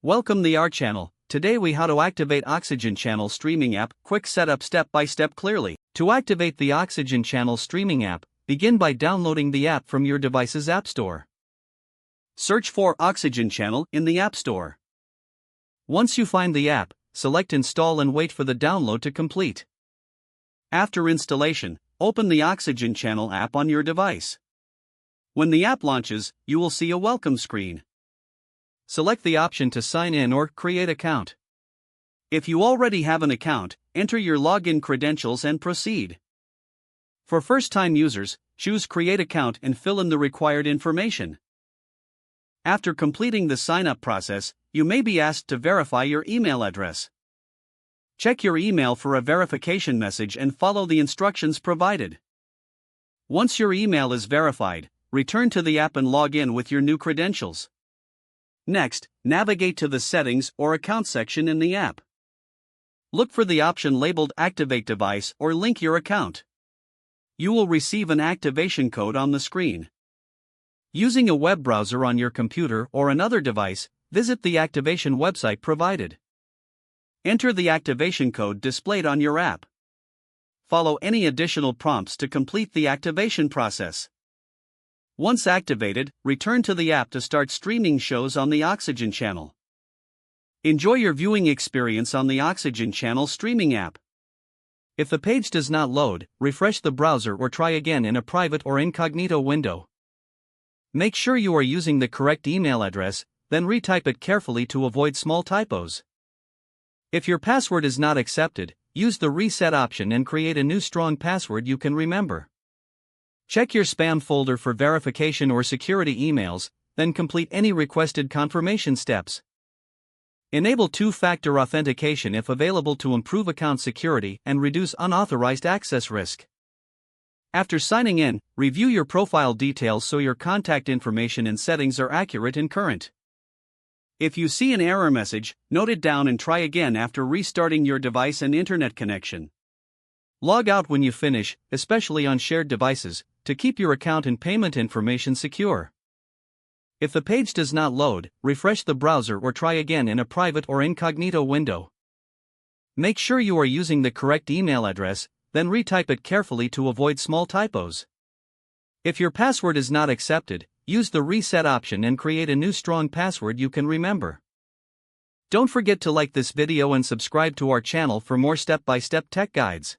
Welcome the our channel. Today we how to activate Oxygen Channel streaming app. Quick setup step by step clearly. To activate the Oxygen Channel streaming app, begin by downloading the app from your device's app store. Search for Oxygen Channel in the App Store. Once you find the app, select install and wait for the download to complete. After installation, open the Oxygen Channel app on your device. When the app launches, you will see a welcome screen. Select the option to sign in or create account. If you already have an account, enter your login credentials and proceed. For first-time users, choose Create Account and fill in the required information. After completing the sign-up process, you may be asked to verify your email address. Check your email for a verification message and follow the instructions provided. Once your email is verified, return to the app and log in with your new credentials. Next, navigate to the Settings or Account section in the app. Look for the option labeled Activate Device or Link Your Account. You will receive an activation code on the screen. Using a web browser on your computer or another device, visit the activation website provided. Enter the activation code displayed on your app. Follow any additional prompts to complete the activation process. Once activated, return to the app to start streaming shows on the Oxygen Channel. Enjoy your viewing experience on the Oxygen Channel streaming app. If the page does not load, refresh the browser or try again in a private or incognito window. Make sure you are using the correct email address, then retype it carefully to avoid small typos. If your password is not accepted, use the reset option and create a new strong password you can remember. Check your spam folder for verification or security emails, then complete any requested confirmation steps. Enable two-factor authentication if available to improve account security and reduce unauthorized access risk. After signing in, review your profile details so your contact information and settings are accurate and current. If you see an error message, note it down and try again after restarting your device and internet connection. Log out when you finish, especially on shared devices, to keep your account and payment information secure. If the page does not load, refresh the browser or try again in a private or incognito window. Make sure you are using the correct email address, then retype it carefully to avoid small typos. If your password is not accepted, use the reset option and create a new strong password you can remember. Don't forget to like this video and subscribe to our channel for more step-by-step tech guides.